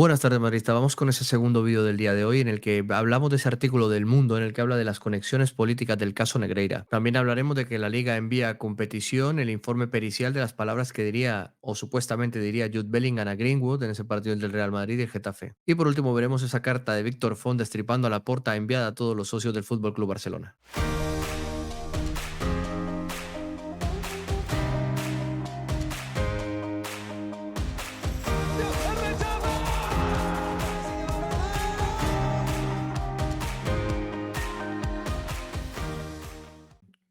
Buenas tardes, Marista. Vamos con ese segundo vídeo del día de hoy en el que hablamos de ese artículo del Mundo en el que habla de las conexiones políticas del caso Negreira. También hablaremos de que la Liga envía a competición el informe pericial de las palabras que diría o supuestamente diría Jude Bellingham a Greenwood en ese partido entre el Real Madrid y el Getafe. Y por último veremos esa carta de Víctor Font destripando a Laporta enviada a todos los socios del Fútbol Club Barcelona.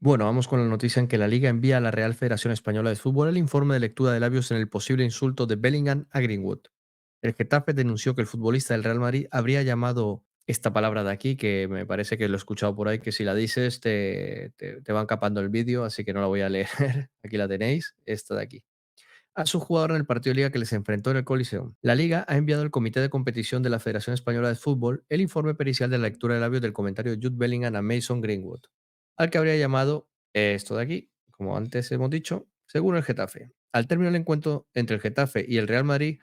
Bueno, vamos con la noticia en que la Liga envía a la Real Federación Española de Fútbol el informe de lectura de labios en el posible insulto de Bellingham a Greenwood. El Getafe denunció que el futbolista del Real Madrid habría llamado esta palabra de aquí, que me parece que lo he escuchado por ahí, que si la dices te van capando el vídeo, así que no la voy a leer. Aquí la tenéis, esta de aquí. A su jugador en el partido de Liga que les enfrentó en el Coliseum. La Liga ha enviado al Comité de Competición de la Federación Española de Fútbol el informe pericial de la lectura de labios del comentario de Jude Bellingham a Mason Greenwood, al que habría llamado esto de aquí, como antes hemos dicho, según el Getafe. Al término del encuentro entre el Getafe y el Real Madrid,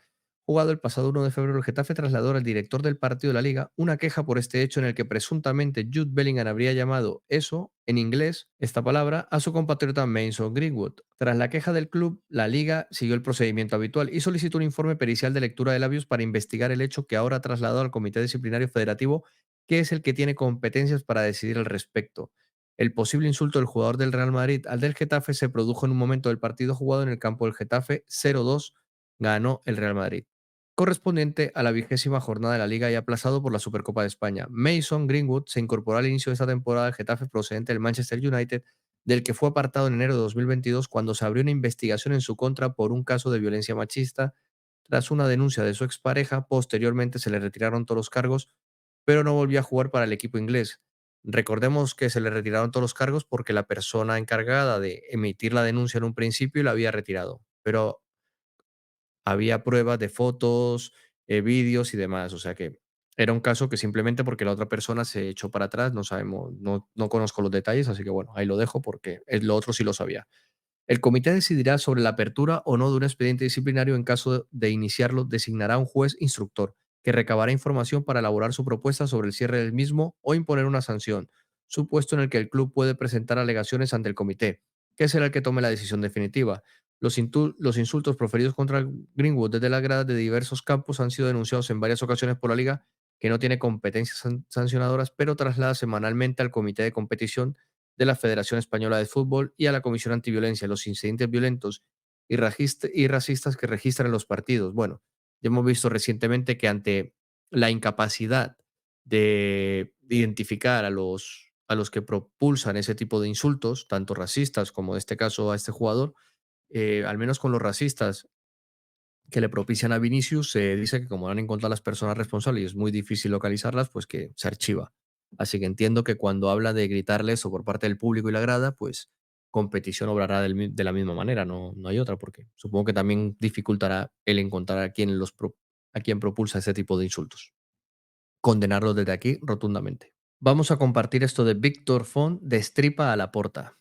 jugado el pasado 1 de febrero, el Getafe trasladó al director del partido de la Liga una queja por este hecho en el que presuntamente Jude Bellingham habría llamado eso, en inglés, esta palabra, a su compatriota Mason Greenwood. Tras la queja del club, la Liga siguió el procedimiento habitual y solicitó un informe pericial de lectura de labios para investigar el hecho que ahora ha trasladado al Comité Disciplinario Federativo, que es el que tiene competencias para decidir al respecto. El posible insulto del jugador del Real Madrid al del Getafe se produjo en un momento del partido jugado en el campo del Getafe 0-2, ganó el Real Madrid, correspondiente a la 20ª jornada de la Liga y aplazado por la Supercopa de España. Mason Greenwood se incorporó al inicio de esta temporada al Getafe procedente del Manchester United, del que fue apartado en enero de 2022 cuando se abrió una investigación en su contra por un caso de violencia machista. Tras una denuncia de su expareja, posteriormente se le retiraron todos los cargos, pero no volvió a jugar para el equipo inglés. Recordemos que se le retiraron todos los cargos porque la persona encargada de emitir la denuncia en un principio la había retirado, pero había pruebas de fotos, vídeos y demás. O sea que era un caso que simplemente porque la otra persona se echó para atrás, no sabemos, no conozco los detalles, así que bueno, ahí lo dejo porque lo otro sí lo sabía. El comité decidirá sobre la apertura o no de un expediente disciplinario. En caso de iniciarlo, designará un juez instructor que recabará información para elaborar su propuesta sobre el cierre del mismo o imponer una sanción, supuesto en el que el club puede presentar alegaciones ante el comité, que será el que tome la decisión definitiva. Los insultos proferidos contra Greenwood desde las gradas de diversos campos han sido denunciados en varias ocasiones por la liga, que no tiene competencias sancionadoras, pero traslada semanalmente al comité de competición de la Federación Española de Fútbol y a la Comisión Antiviolencia los incidentes violentos y racistas que registran en los partidos. Bueno, ya hemos visto recientemente que ante la incapacidad de identificar a los que propulsan ese tipo de insultos, tanto racistas como en este caso a este jugador, al menos con los racistas que le propician a Vinicius, se dice que como han encontrado a las personas responsables y es muy difícil localizarlas, pues que se archiva. Así que entiendo que cuando habla de gritarle eso por parte del público y la grada, pues competición obrará de la misma manera, no hay otra, porque supongo que también dificultará el encontrar a quien propulsa ese tipo de insultos. Condenarlo desde aquí rotundamente. Vamos a compartir esto de Víctor Font destripa a Laporta.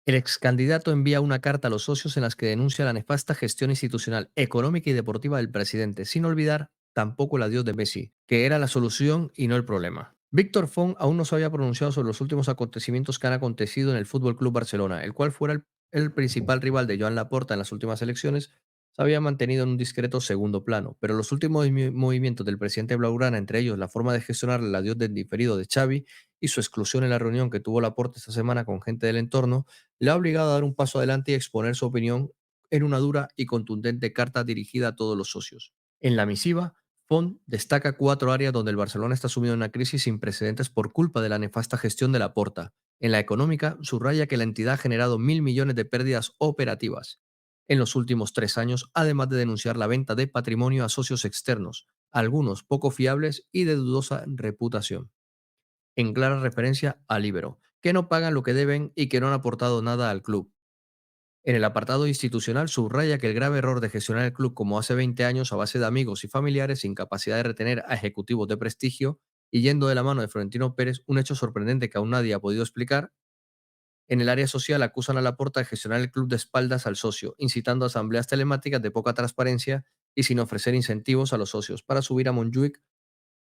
El ex candidato envía una carta a los socios en las que denuncia la nefasta gestión institucional, económica y deportiva del presidente, sin olvidar tampoco el adiós de Messi, que era la solución y no el problema. Víctor Font aún no se había pronunciado sobre los últimos acontecimientos que han acontecido en el Fútbol Club Barcelona, el cual fuera el principal rival de Joan Laporta en las últimas elecciones. Se había mantenido en un discreto segundo plano, pero los últimos movimientos del presidente Blaugrana, entre ellos la forma de gestionar el adiós del diferido de Xavi y su exclusión en la reunión que tuvo Laporta esta semana con gente del entorno, le ha obligado a dar un paso adelante y exponer su opinión en una dura y contundente carta dirigida a todos los socios. En la misiva, Font destaca 4 áreas donde el Barcelona está sumido en una crisis sin precedentes por culpa de la nefasta gestión de Laporta. En la económica, subraya que la entidad ha generado 1.000 millones de pérdidas operativas en los últimos 3 años, además de denunciar la venta de patrimonio a socios externos, algunos poco fiables y de dudosa reputación, en clara referencia al Ibero, que no pagan lo que deben y que no han aportado nada al club. En el apartado institucional subraya que el grave error de gestionar el club como hace 20 años a base de amigos y familiares sin capacidad de retener a ejecutivos de prestigio y yendo de la mano de Florentino Pérez, un hecho sorprendente que aún nadie ha podido explicar. En el área social acusan a Laporta de gestionar el club de espaldas al socio, incitando a asambleas telemáticas de poca transparencia y sin ofrecer incentivos a los socios para subir a Montjuic,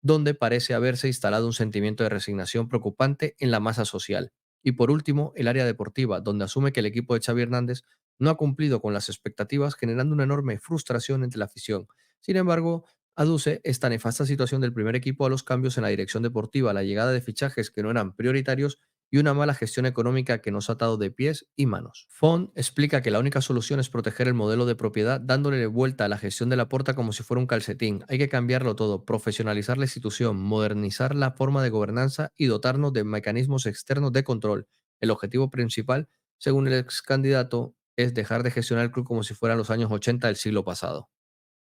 donde parece haberse instalado un sentimiento de resignación preocupante en la masa social. Y por último, el área deportiva, donde asume que el equipo de Xavi Hernández no ha cumplido con las expectativas, generando una enorme frustración entre la afición. Sin embargo, aduce esta nefasta situación del primer equipo a los cambios en la dirección deportiva, la llegada de fichajes que no eran prioritarios y una mala gestión económica que nos ha atado de pies y manos. Font explica que la única solución es proteger el modelo de propiedad dándole vuelta a la gestión de la porta como si fuera un calcetín. Hay que cambiarlo todo, profesionalizar la institución, modernizar la forma de gobernanza y dotarnos de mecanismos externos de control. El objetivo principal, según el ex candidato, es dejar de gestionar el club como si fueran los años 80 del siglo pasado.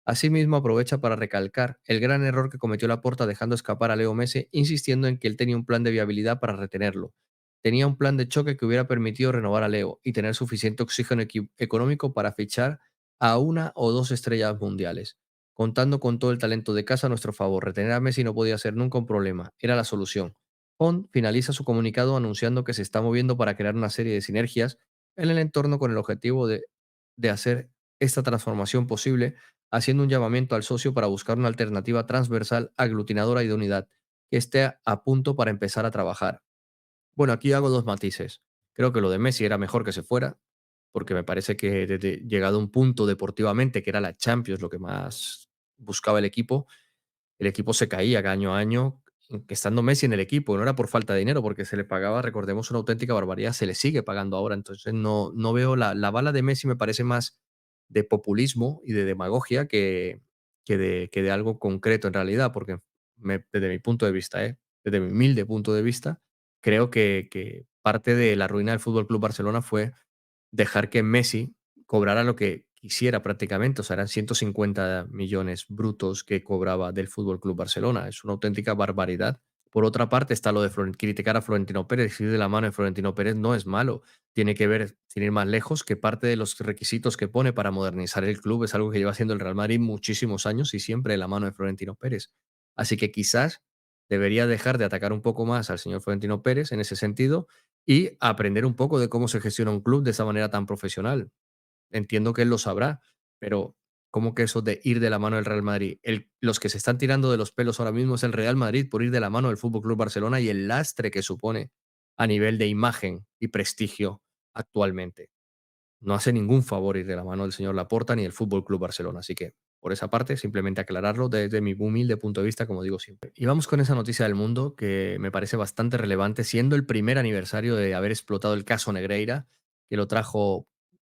Asimismo, aprovecha para recalcar el gran error que cometió Laporta dejando escapar a Leo Messi, insistiendo en que él tenía un plan de viabilidad para retenerlo. Tenía un plan de choque que hubiera permitido renovar a Leo y tener suficiente oxígeno económico para fichar a una o dos estrellas mundiales. Contando con todo el talento de casa a nuestro favor, retener a Messi no podía ser nunca un problema, era la solución. Font finaliza su comunicado anunciando que se está moviendo para crear una serie de sinergias en el entorno con el objetivo de hacer esta transformación posible, haciendo un llamamiento al socio para buscar una alternativa transversal, aglutinadora y de unidad, que esté a punto para empezar a trabajar. Bueno, aquí hago dos matices. Creo que lo de Messi era mejor que se fuera, porque me parece que desde llegado a un punto deportivamente, que era la Champions lo que más buscaba el equipo se caía año a año, estando Messi en el equipo. No era por falta de dinero, porque se le pagaba, recordemos, una auténtica barbaridad, se le sigue pagando ahora. Entonces no veo la bala de Messi, me parece más de populismo y de demagogia que de algo concreto en realidad, porque desde mi punto de vista, desde mi humilde punto de vista, creo que parte de la ruina del Fútbol Club Barcelona fue dejar que Messi cobrara lo que quisiera prácticamente, o sea, eran 150 millones brutos que cobraba del Fútbol Club Barcelona. Es una auténtica barbaridad. Por otra parte, está lo de criticar a Florentino Pérez, ir de la mano de Florentino Pérez no es malo. Tiene que ver, sin ir más lejos, que parte de los requisitos que pone para modernizar el club es algo que lleva haciendo el Real Madrid muchísimos años y siempre de la mano de Florentino Pérez. Así que quizás debería dejar de atacar un poco más al señor Florentino Pérez en ese sentido y aprender un poco de cómo se gestiona un club de esa manera tan profesional. Entiendo que él lo sabrá, pero ¿cómo que eso de ir de la mano del Real Madrid? Los que se están tirando de los pelos ahora mismo es el Real Madrid por ir de la mano del Fútbol Club Barcelona y el lastre que supone a nivel de imagen y prestigio actualmente. No hace ningún favor ir de la mano del señor Laporta ni del Fútbol Club Barcelona. Así que, por esa parte, simplemente aclararlo desde mi humilde punto de vista, como digo siempre. Y vamos con esa noticia del mundo que me parece bastante relevante, siendo el primer aniversario de haber explotado el caso Negreira, que lo trajo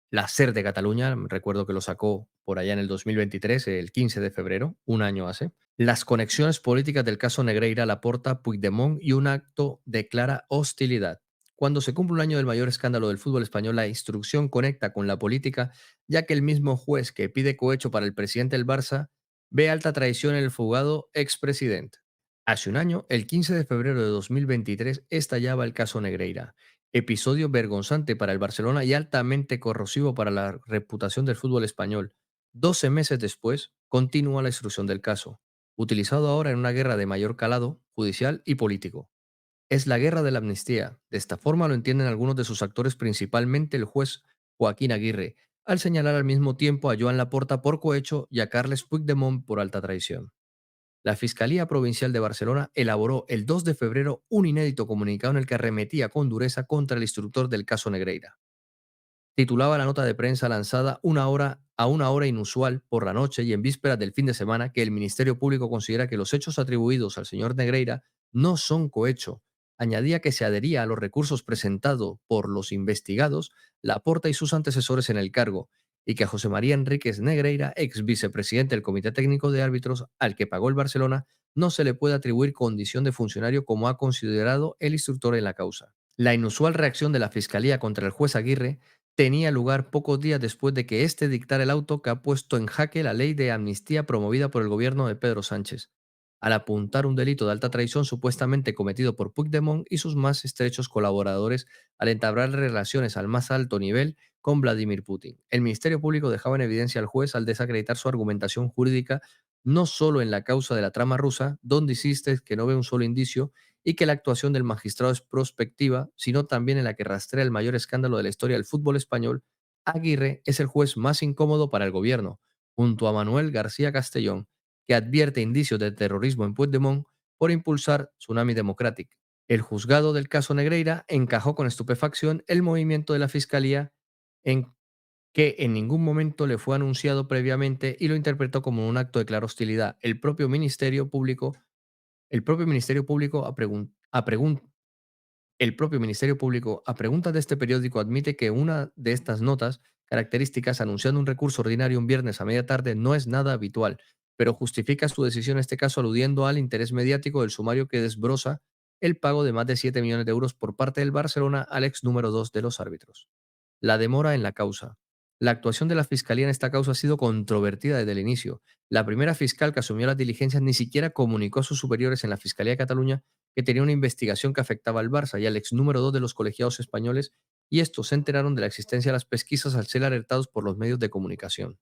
la SER de Cataluña. Recuerdo que lo sacó por allá en el 2023, el 15 de febrero, un año hace. Las conexiones políticas del caso Negreira, Laporta, Puigdemont y un acto de clara hostilidad. Cuando se cumple un año del mayor escándalo del fútbol español, la instrucción conecta con la política, ya que el mismo juez que pide cohecho para el presidente del Barça ve alta traición en el fugado expresidente. Hace un año, el 15 de febrero de 2023, estallaba el caso Negreira, episodio vergonzante para el Barcelona y altamente corrosivo para la reputación del fútbol español. 12 meses después, continúa la instrucción del caso, utilizado ahora en una guerra de mayor calado judicial y político. Es la guerra de la amnistía. De esta forma lo entienden algunos de sus actores, principalmente el juez Joaquín Aguirre, al señalar al mismo tiempo a Joan Laporta por cohecho y a Carles Puigdemont por alta traición. La Fiscalía Provincial de Barcelona elaboró el 2 de febrero un inédito comunicado en el que arremetía con dureza contra el instructor del caso Negreira. Titulaba la nota de prensa lanzada una hora inusual por la noche y en vísperas del fin de semana que el Ministerio Público considera que los hechos atribuidos al señor Negreira no son cohecho. Añadía que se adhería a los recursos presentados por los investigados, Laporta y sus antecesores en el cargo, y que a José María Enríquez Negreira, ex vicepresidente del Comité Técnico de Árbitros, al que pagó el Barcelona, no se le puede atribuir condición de funcionario como ha considerado el instructor en la causa. La inusual reacción de la Fiscalía contra el juez Aguirre tenía lugar pocos días después de que éste dictara el auto que ha puesto en jaque la ley de amnistía promovida por el gobierno de Pedro Sánchez, al apuntar un delito de alta traición supuestamente cometido por Puigdemont y sus más estrechos colaboradores al entablar relaciones al más alto nivel con Vladimir Putin. El Ministerio Público dejaba en evidencia al juez al desacreditar su argumentación jurídica no solo en la causa de la trama rusa, donde insiste que no ve un solo indicio y que la actuación del magistrado es prospectiva, sino también en la que rastrea el mayor escándalo de la historia del fútbol español. Aguirre es el juez más incómodo para el gobierno, junto a Manuel García Castellón, que advierte indicios de terrorismo en Puigdemont por impulsar Tsunami Democratic. El juzgado del caso Negreira encajó con estupefacción el movimiento de la Fiscalía en que en ningún momento le fue anunciado previamente y lo interpretó como un acto de clara hostilidad. El propio Ministerio Público el propio Ministerio Público, a preguntas de este periódico, admite que una de estas notas características anunciando un recurso ordinario un viernes a media tarde no es nada habitual, pero justifica su decisión en este caso aludiendo al interés mediático del sumario que desbroza el pago de más de 7 millones de euros por parte del Barcelona al ex número 2 de los árbitros. La demora en la causa. La actuación de la Fiscalía en esta causa ha sido controvertida desde el inicio. La primera fiscal que asumió las diligencias ni siquiera comunicó a sus superiores en la Fiscalía de Cataluña que tenía una investigación que afectaba al Barça y al ex número 2 de los colegiados españoles, y estos se enteraron de la existencia de las pesquisas al ser alertados por los medios de comunicación.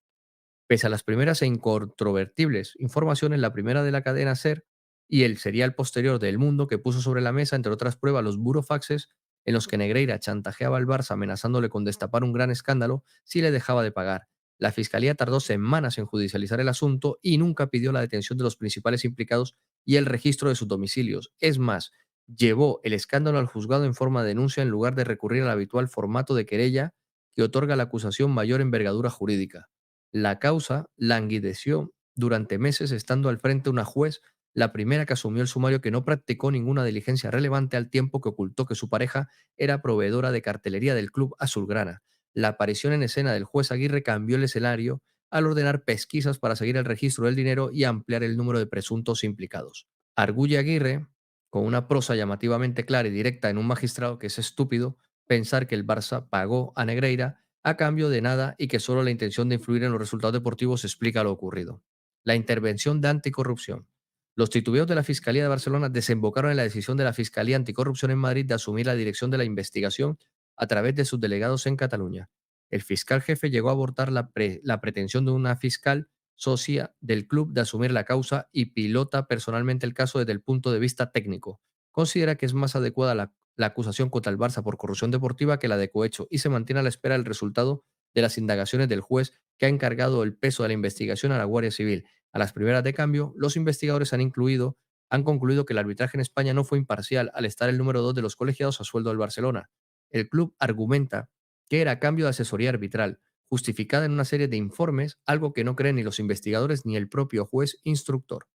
Pese a las primeras e incontrovertibles informaciones, la primera de la cadena SER y el serial posterior de El Mundo, que puso sobre la mesa, entre otras pruebas, los burofaxes en los que Negreira chantajeaba al Barça amenazándole con destapar un gran escándalo si le dejaba de pagar. La Fiscalía tardó semanas en judicializar el asunto y nunca pidió la detención de los principales implicados y el registro de sus domicilios. Es más, llevó el escándalo al juzgado en forma de denuncia en lugar de recurrir al habitual formato de querella que otorga a la acusación mayor envergadura jurídica. La causa languideció durante meses estando al frente una juez, la primera que asumió el sumario, que no practicó ninguna diligencia relevante al tiempo que ocultó que su pareja era proveedora de cartelería del club azulgrana. La aparición en escena del juez Aguirre cambió el escenario al ordenar pesquisas para seguir el registro del dinero y ampliar el número de presuntos implicados. Arguye Aguirre, con una prosa llamativamente clara y directa en un magistrado que es estúpido pensar que el Barça pagó a Negreira a cambio de nada y que solo la intención de influir en los resultados deportivos explica lo ocurrido. La intervención de anticorrupción. Los titubeos de la Fiscalía de Barcelona desembocaron en la decisión de la Fiscalía Anticorrupción en Madrid de asumir la dirección de la investigación a través de sus delegados en Cataluña. El fiscal jefe llegó a abortar la pretensión de una fiscal socia del club de asumir la causa y pilota personalmente el caso desde el punto de vista técnico. Considera que es más adecuada la acusación contra el Barça por corrupción deportiva que la de cohecho y se mantiene a la espera del resultado de las indagaciones del juez que ha encargado el peso de la investigación a la Guardia Civil. A las primeras de cambio, los investigadores han concluido que el arbitraje en España no fue imparcial al estar el número 2 de los colegiados a sueldo del Barcelona. El club argumenta que era a cambio de asesoría arbitral, justificada en una serie de informes, algo que no creen ni los investigadores ni el propio juez instructor.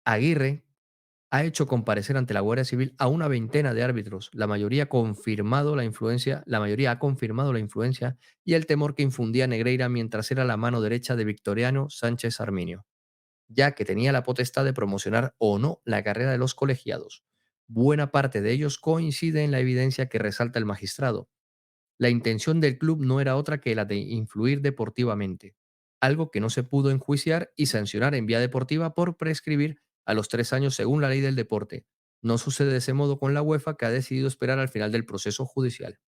Aguirre ha hecho comparecer ante la Guardia Civil a una veintena de árbitros. La mayoría ha confirmado la influencia y el temor que infundía Negreira mientras era la mano derecha de Victoriano Sánchez Arminio, ya que tenía la potestad de promocionar o no la carrera de los colegiados. Buena parte de ellos coincide en la evidencia que resalta el magistrado. La intención del club no era otra que la de influir deportivamente, algo que no se pudo enjuiciar y sancionar en vía deportiva por prescribir a los 3 años según la ley del deporte. No sucede de ese modo con la UEFA, que ha decidido esperar al final del proceso judicial.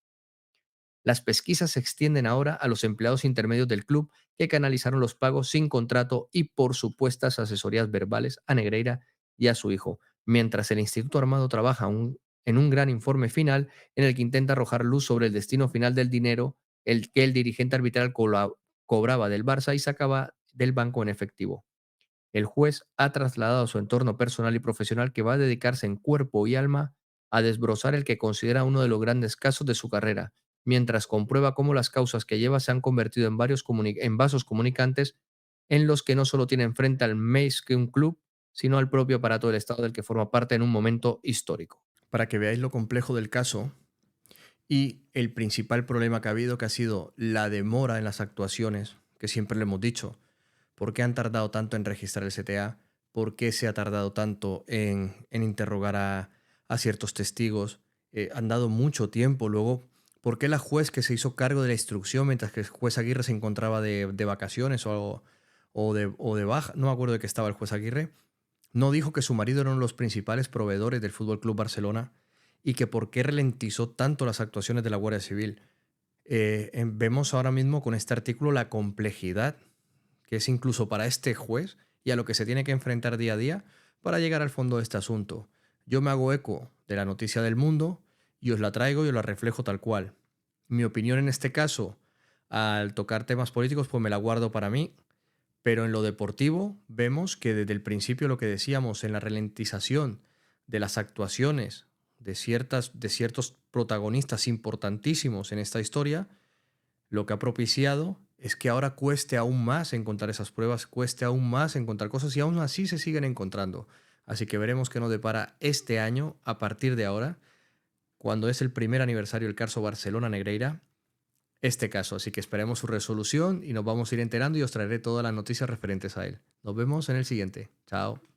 Las pesquisas se extienden ahora a los empleados intermedios del club que canalizaron los pagos sin contrato y por supuestas asesorías verbales a Negreira y a su hijo, mientras el Instituto Armado trabaja en un gran informe final en el que intenta arrojar luz sobre el destino final del dinero el que el dirigente arbitral cobraba del Barça y sacaba del banco en efectivo. El juez ha trasladado a su entorno personal y profesional que va a dedicarse en cuerpo y alma a desbrozar el que considera uno de los grandes casos de su carrera, mientras comprueba cómo las causas que lleva se han convertido en vasos comunicantes en los que no solo tienen frente al mes que un club, sino al propio aparato del Estado del que forma parte en un momento histórico. Para que veáis lo complejo del caso y el principal problema que ha habido, que ha sido la demora en las actuaciones, que siempre le hemos dicho, ¿por qué han tardado tanto en registrar el CTA? ¿Por qué se ha tardado tanto en interrogar a ciertos testigos? Han dado mucho tiempo. Luego, ¿por qué la juez que se hizo cargo de la instrucción mientras que el juez Aguirre se encontraba de vacaciones o de baja? No me acuerdo de qué estaba el juez Aguirre. No dijo que su marido era uno de los principales proveedores del Fútbol Club Barcelona y que por qué ralentizó tanto las actuaciones de la Guardia Civil. Vemos ahora mismo con este artículo la complejidad que es incluso para este juez y a lo que se tiene que enfrentar día a día para llegar al fondo de este asunto. Yo me hago eco de la noticia del Mundo y os la traigo y os la reflejo tal cual. Mi opinión en este caso, al tocar temas políticos, pues me la guardo para mí, Pero en lo deportivo vemos que desde el principio lo que decíamos en la ralentización de las actuaciones de ciertos protagonistas importantísimos en esta historia, lo que ha propiciado es que ahora cueste aún más encontrar esas pruebas, cueste aún más encontrar cosas y aún así se siguen encontrando. Así que veremos qué nos depara este año a partir de ahora, cuando es el primer aniversario del caso Barcelona-Negreira, este caso. Así que esperemos su resolución y nos vamos a ir enterando y os traeré todas las noticias referentes a él. Nos vemos en el siguiente. Chao.